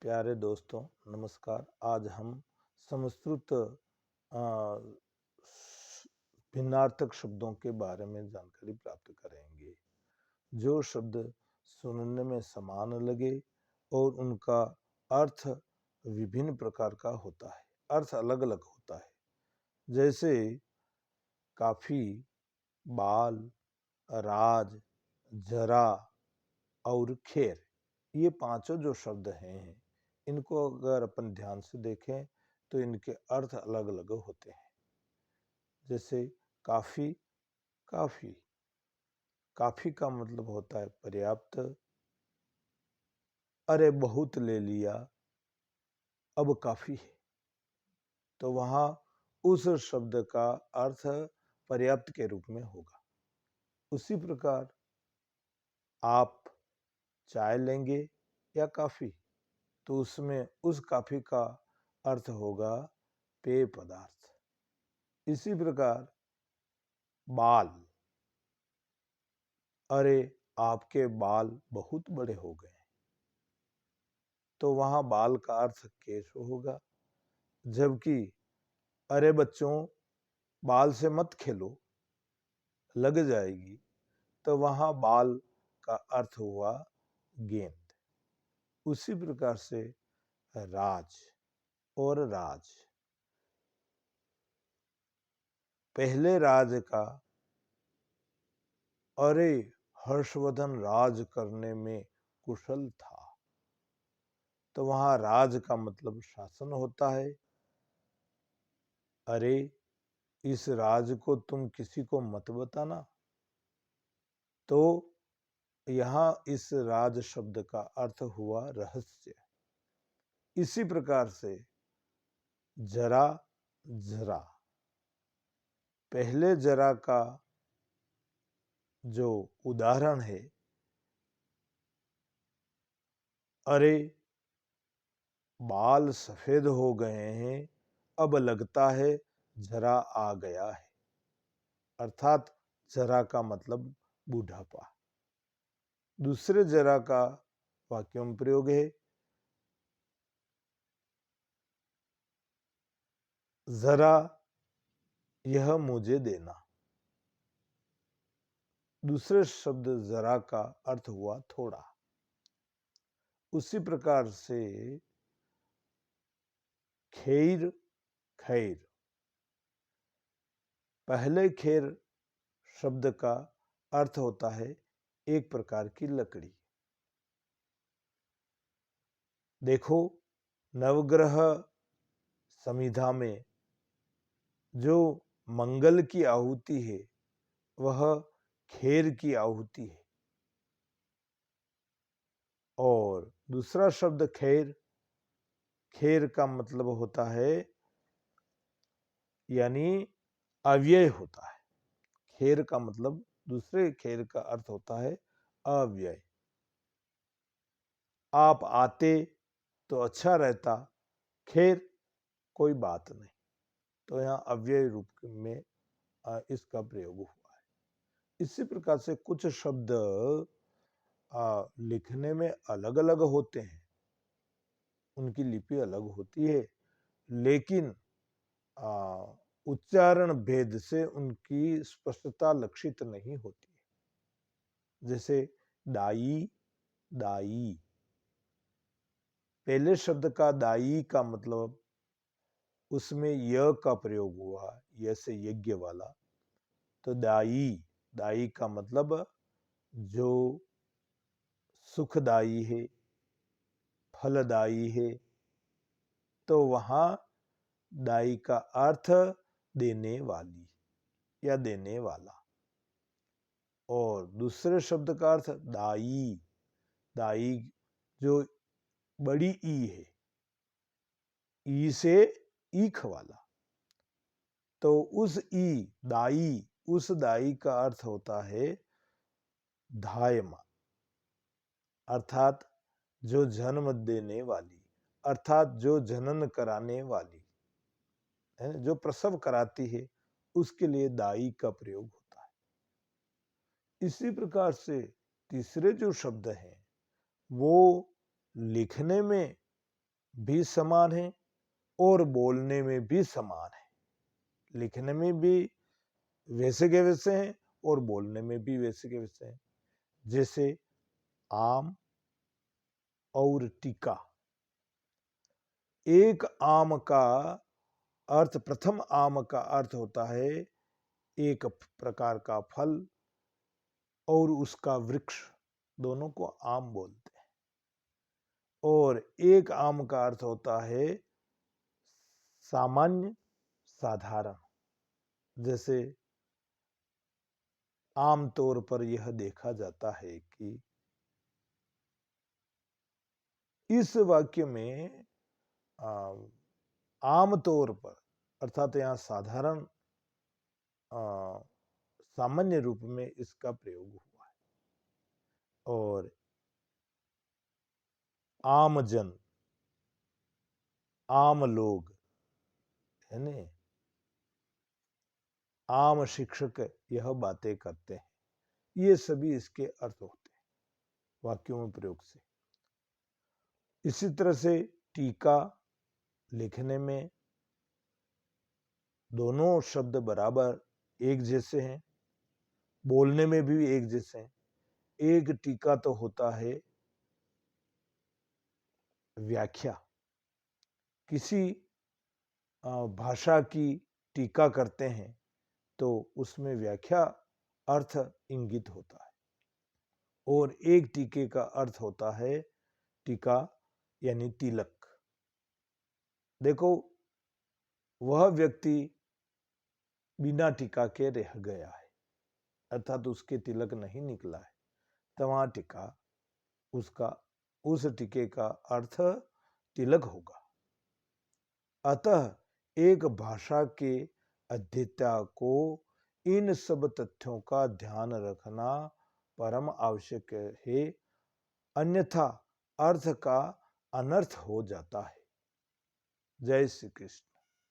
प्यारे दोस्तों, नमस्कार। आज हम संस्कृत भिन्नार्थक शब्दों के बारे में जानकारी प्राप्त करेंगे। जो शब्द सुनने में समान लगे और उनका अर्थ विभिन्न प्रकार का होता है, अर्थ अलग अलग होता है। जैसे काफी, बाल, राज, जरा और खेर, ये पांचों जो शब्द हैं, इनको अगर अपन ध्यान से देखें तो इनके अर्थ अलग अलग होते हैं। जैसे काफी, काफी, काफी का मतलब होता है पर्याप्त। अरे बहुत ले लिया, अब काफी है। तो वहां उस शब्द का अर्थ पर्याप्त के रूप में होगा। उसी प्रकार आप चाय लेंगे या काफी, तो उसमें उस काफी का अर्थ होगा पेय पदार्थ। इसी प्रकार बाल, अरे आपके बाल बहुत बड़े हो गए, तो वहां बाल का अर्थ केश होगा। जबकि अरे बच्चों बाल से मत खेलो, लग जाएगी, तो वहां बाल का अर्थ हुआ गेंद। उसी प्रकार से राज और राज, पहले राज का, अरे हर्षवर्धन राज करने में कुशल था, तो वहां राज का मतलब शासन होता है। अरे इस राज को तुम किसी को मत बताना, तो यहाँ इस राज शब्द का अर्थ हुआ रहस्य। इसी प्रकार से जरा, जरा, पहले जरा का जो उदाहरण है, अरे बाल सफेद हो गए हैं, अब लगता है जरा आ गया है। अर्थात जरा का मतलब बूढ़ापा। दूसरे जरा का वाक्यम प्रयोग है, जरा यह मुझे देना। दूसरे शब्द जरा का अर्थ हुआ थोड़ा। उसी प्रकार से खैर, खैर, पहले खैर शब्द का अर्थ होता है एक प्रकार की लकड़ी। देखो नवग्रह संहिता में जो मंगल की आहुति है वह खैर की आहुति है। और दूसरा शब्द खैर, खैर का मतलब होता है यानी अव्यय होता है। खैर का मतलब, दूसरे खैर का अर्थ होता है अव्यय। आप आते तो अच्छा रहता, खैर कोई बात नहीं। तो यहाँ अव्यय रूप में इसका प्रयोग हुआ है। इसी प्रकार से कुछ शब्द लिखने में अलग अलग होते हैं, उनकी लिपि अलग होती है, लेकिन उच्चारण भेद से उनकी स्पष्टता लक्षित नहीं होती है। जैसे दाई, दाई, पहले शब्द का दाई का मतलब उसमें य का प्रयोग हुआ, य से यज्ञ वाला। तो दाई, दाई का मतलब जो सुखदाई है, फलदाई है। तो वहां दाई का अर्थ देने वाली या देने वाला। और दूसरे शब्द का अर्थ दाई, दाई जो बड़ी ई है, ई से ईख वाला। तो उस ई, दाई, उस दाई का अर्थ होता है धायमा, अर्थात जो जन्म देने वाली, अर्थात जो जनन कराने वाली है, जो प्रसव कराती है, उसके लिए दाई का प्रयोग होता है। इसी प्रकार से तीसरे जो शब्द हैं वो लिखने में भी समान है और बोलने में भी समान है, लिखने में भी वैसे के वैसे हैं और बोलने में भी वैसे के वैसे हैं। जैसे आम और टीका। एक आम का अर्थ, प्रथम आम का अर्थ होता है एक प्रकार का फल और उसका वृक्ष, दोनों को आम बोलते हैं। और एक आम का अर्थ होता है सामान्य, साधारण। जैसे आम तौर पर यह देखा जाता है कि इस वाक्य में आम तौर पर अर्थात यहाँ साधारण सामान्य रूप में इसका प्रयोग हुआ है। और आम जन, आम लोग, है न, आम शिक्षक यह बातें करते हैं, ये सभी इसके अर्थ होते हैं वाक्यों में प्रयोग से। इसी तरह से टीका, लिखने में दोनों शब्द बराबर एक जैसे हैं, बोलने में भी एक जैसे हैं। एक टीका तो होता है व्याख्या, किसी भाषा की टीका करते हैं तो उसमें व्याख्या अर्थ इंगित होता है। और एक टीके का अर्थ होता है टीका यानी तिलक। देखो, वह व्यक्ति बिना टीका के रह गया है, अर्थात उसके तिलक नहीं निकला है, तो वहां टीका, उसका, उस टीके का अर्थ तिलक होगा। अतः एक भाषा के अध्येता को इन सब तथ्यों का ध्यान रखना परम आवश्यक है, अन्यथा अर्थ का अनर्थ हो जाता है। जय श्री कृष्ण।